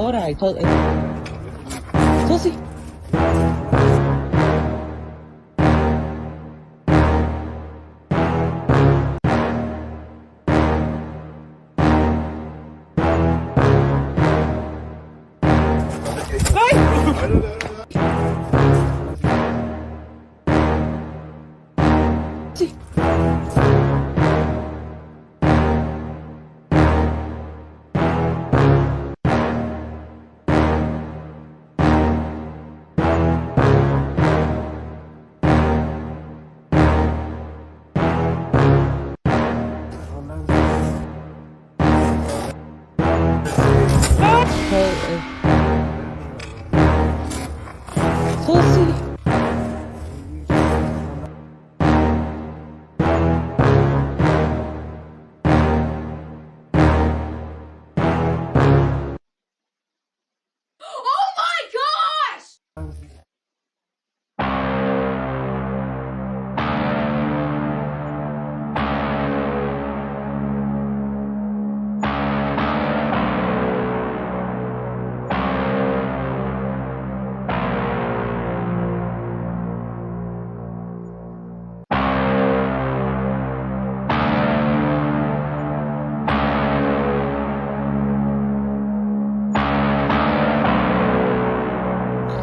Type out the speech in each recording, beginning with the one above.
Alright, Tulsi. Tulsi.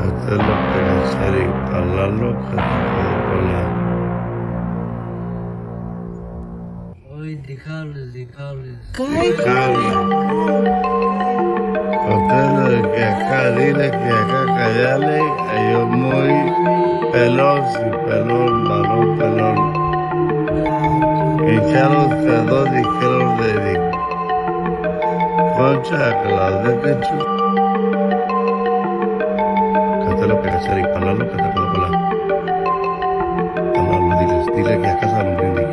Hacerlo, pensar y hablarlo, que te quede con la... Ay, dejarles. Ustedes que acá, dile que acá callarle, ellos muy pelón, si pelón, balón, pelón. Hincharon que dos dijeron de concha, que la de que chu. Que te lo que hacer y hablarlo, que te quede con la... Hablarlo, dile que acá se lo brindí.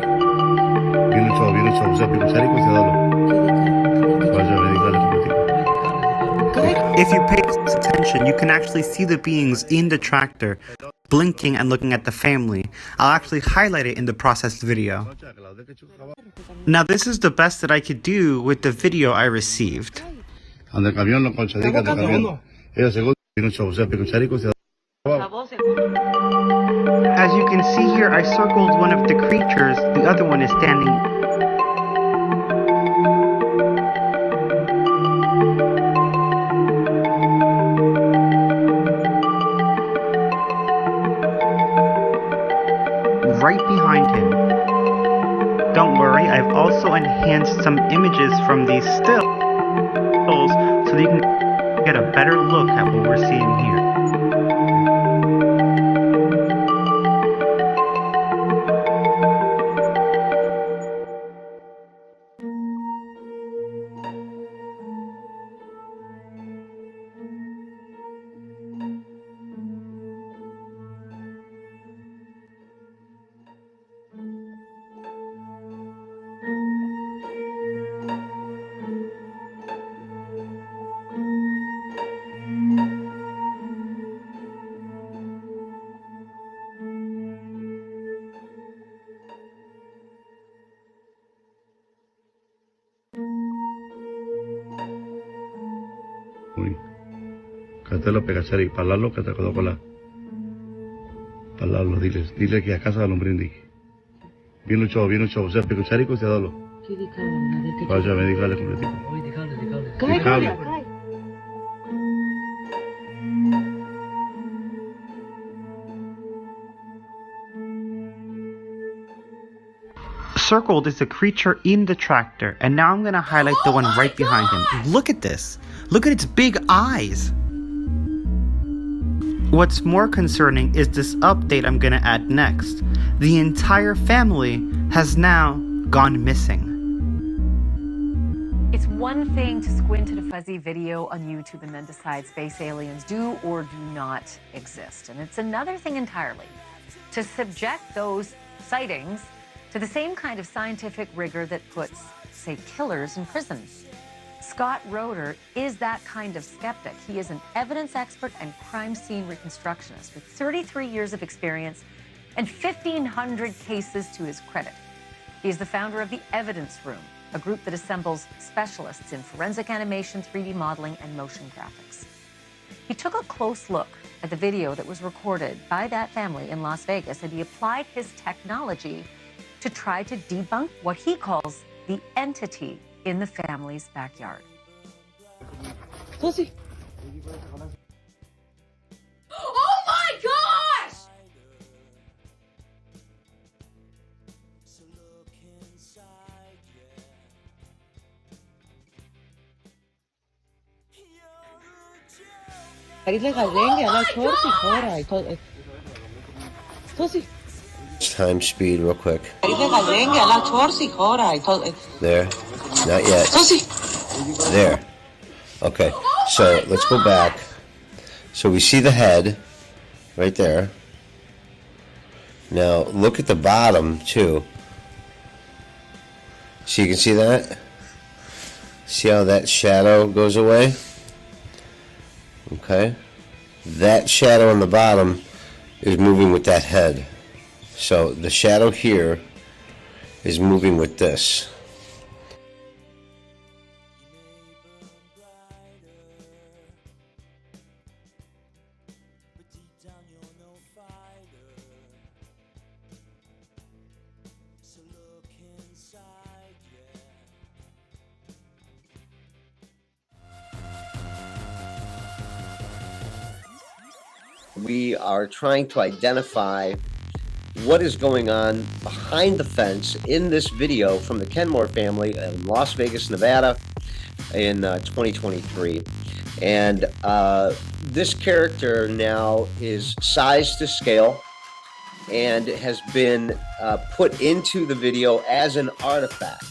Viene chavo, se pico charico, se dalo. Vaya, me dígale, If you pay close attention, you can actually see the beings in the tractor blinking and looking at the family. I'll actually highlight it in the processed video. Now this is the best that I could do with the video I received. Ande camión, no conchadica, ande camión. Ella se viene chavo, se pico charico, se dalo. As you can see here, I circled one of the creatures, the other one is standing. Right behind him. Don't worry, I've also enhanced some images from these stills so that you can get a better look at what we're seeing here. Que te lo pegachar y hablarlo, que te quedó con la... Hablarlo, dile que acá se lo brindí. Viene chavo, se pico charico, se dalo. Vaya, me dígale, completico. Ay, dejarles. Circled is a creature in the tractor, and now I'm gonna highlight the one right behind him. Look at this. Look at its big eyes. What's more concerning is this update I'm gonna add next. The entire family has now gone missing. It's one thing to squint at a fuzzy video on YouTube and then decide space aliens do or do not exist. And it's another thing entirely to subject those sightings to the same kind of scientific rigor that puts, say, killers in prison. Scott Roeder is that kind of skeptic. He is an evidence expert and crime scene reconstructionist with 33 years of experience and 1,500 cases to his credit. He is the founder of the Evidence Room, a group that assembles specialists in forensic animation, 3D modeling, and motion graphics. He took a close look at the video that was recorded by that family in Las Vegas, and he applied his technology to try to debunk what he calls the entity in the family's backyard. Pussy. Oh my gosh! Pussy. Time speed real quick. There. Not yet. There. Okay. So let's go back. So we see the head right there. Now look at the bottom too. So you can see that? See how that shadow goes away? Okay. That shadow on the bottom is moving with that head. So the shadow here is moving with this. We are trying to identify what is going on behind the fence in this video from the Kenmore family in Las Vegas, Nevada in 2023. And this character now is sized to scale and has been put into the video as an artifact.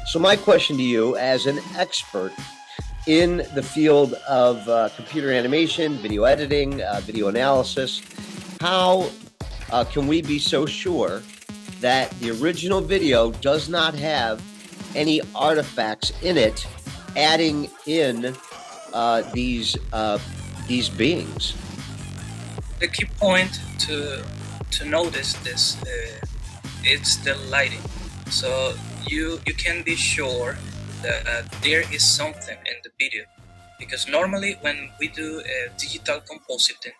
So my question to you, as an expert in the field of computer animation, video editing, video analysis, how can we be so sure that the original video does not have any artifacts in it adding in these beings? The key point to notice this it's the lighting. So you can be sure that there is something in the video, because normally when we do digital compositing,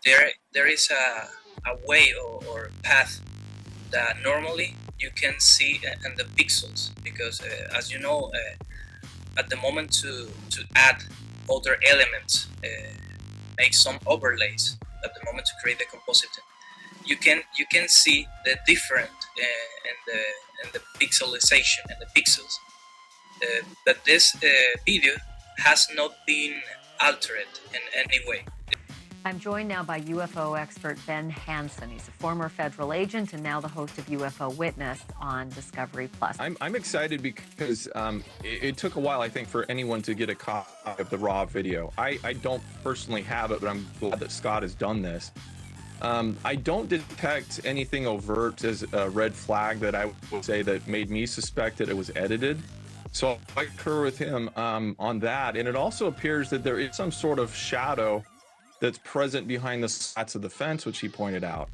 there is a way or path that normally you can see in the pixels, because as you know, at the moment to add other elements, make some overlays at the moment to create the compositing, you can see the different in the pixelization and the pixels. But this video has not been altered in any way. I'm joined now by UFO expert Ben Hansen. He's a former federal agent and now the host of UFO Witness on Discovery Plus. I'm excited because it took a while, I think, for anyone to get a copy of the raw video. I don't personally have it, but I'm glad that Scott has done this. I don't detect anything overt as a red flag that I would say that made me suspect that it was edited. So I concur with him on that. And it also appears that there is some sort of shadow that's present behind the slats of the fence, which he pointed out.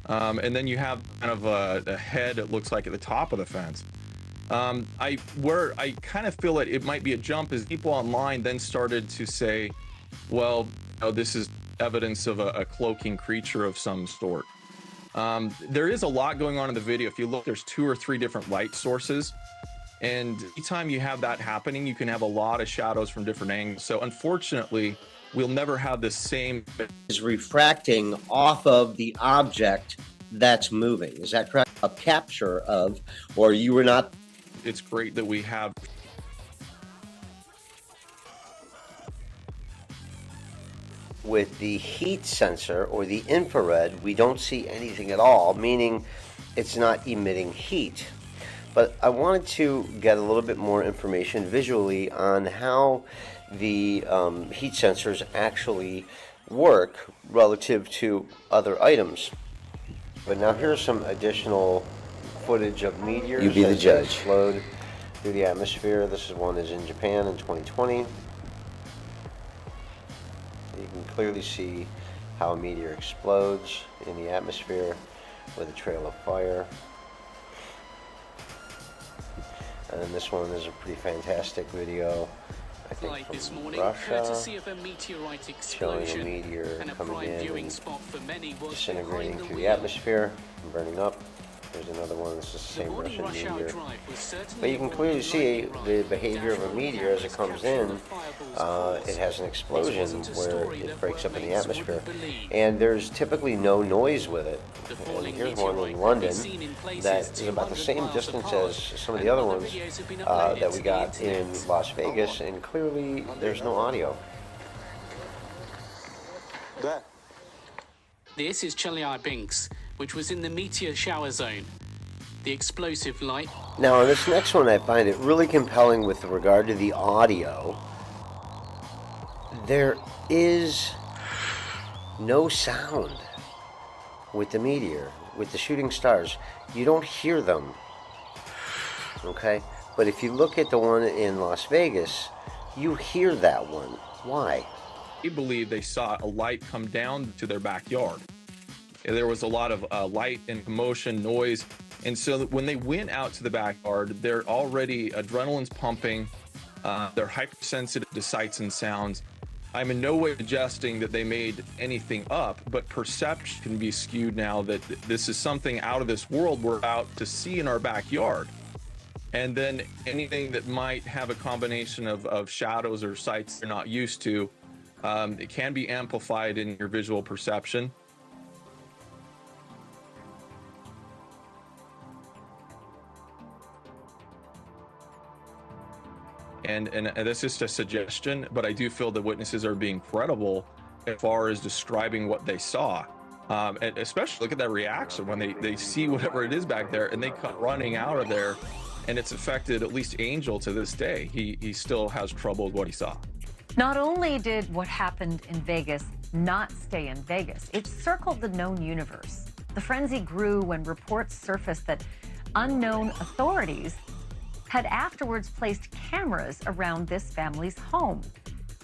And then you have kind of a head, it looks like, at the top of the fence. Where I kind of feel it might be a jump is people online then started to say, well, this is evidence of a cloaking creature of some sort. There is a lot going on in the video. If you look, there's 2 or 3 different light sources. And anytime you have that happening, you can have a lot of shadows from different angles. So unfortunately, we'll never have the same. Is refracting off of the object that's moving. Is that correct? A capture of, or you were not? It's great that we have. With the heat sensor or the infrared, we don't see anything at all, meaning it's not emitting heat. But I wanted to get a little bit more information visually on how the heat sensors actually work relative to other items. But now here's some additional footage of meteors. You be the judge. Explode through the atmosphere. This is one is in Japan in 2020. You can clearly see how a meteor explodes in the atmosphere with a trail of fire. And then this one is a pretty fantastic video, I think, Live this from morning, Russia, courtesy of a meteorite showing a explosion, meteor and a coming prime in viewing and spot for many was disintegrating behind the through the wheel. atmosphere and burning up. There's another one. This is the The same morning Russian rush hour meteor. drive was certainly But you can one clearly see lightning the ride. behavior of a meteor as it comes in. It has an explosion where it breaks up in the atmosphere. And there's typically no noise with it. And here's one in London that is about the same distance as some of the other ones that we got in Las Vegas, and clearly there's no audio. This is Chelyabinsk, which was in the meteor shower zone. The explosive light. Now, on this next one, I find it really compelling with regard to the audio. There is no sound with the meteor, with the shooting stars. You don't hear them, okay? But if you look at the one in Las Vegas, you hear that one. Why? They believe they saw a light come down to their backyard. There was a lot of light and commotion, noise. And so when they went out to the backyard, they're already adrenaline's pumping. They're hypersensitive to sights and sounds. I'm in no way suggesting that they made anything up, but perception can be skewed now that this is something out of this world we're out to see in our backyard. And then anything that might have a combination of shadows or sights they're not used to, it can be amplified in your visual perception. And that's just a suggestion, but I do feel the witnesses are being credible as far as describing what they saw. And especially look at that reaction when they see whatever it is back there and they come running out of there, and it's affected at least Angel to this day. He still has trouble with what he saw. Not only did what happened in Vegas not stay in Vegas, it circled the known universe. The frenzy grew when reports surfaced that unknown authorities had afterwards placed cameras around this family's home.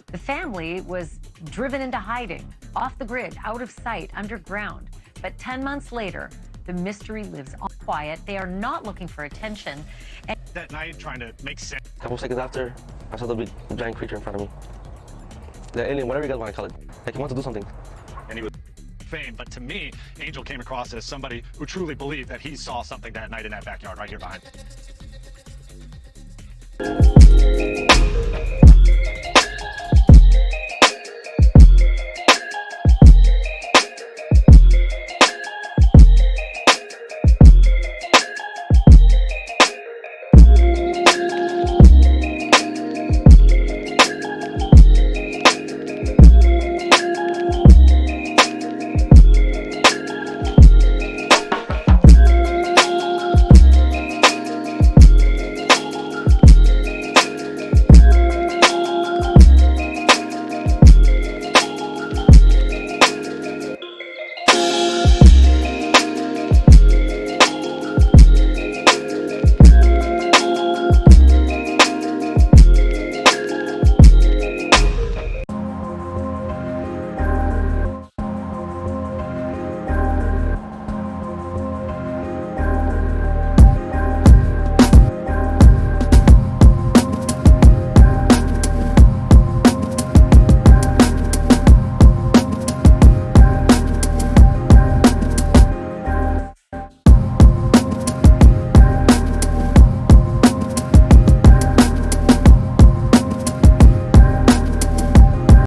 The family was driven into hiding, off the grid, out of sight, underground. But 10 months later, the mystery lives on. Quiet. They are not looking for attention. And that night, trying to make sense. A couple seconds after, I saw the big giant creature in front of me. The alien, whatever you guys want to call it. Like he wants to do something. And he was fame, but to me, Angel came across as somebody who truly believed that he saw something that night in that backyard right here behind him.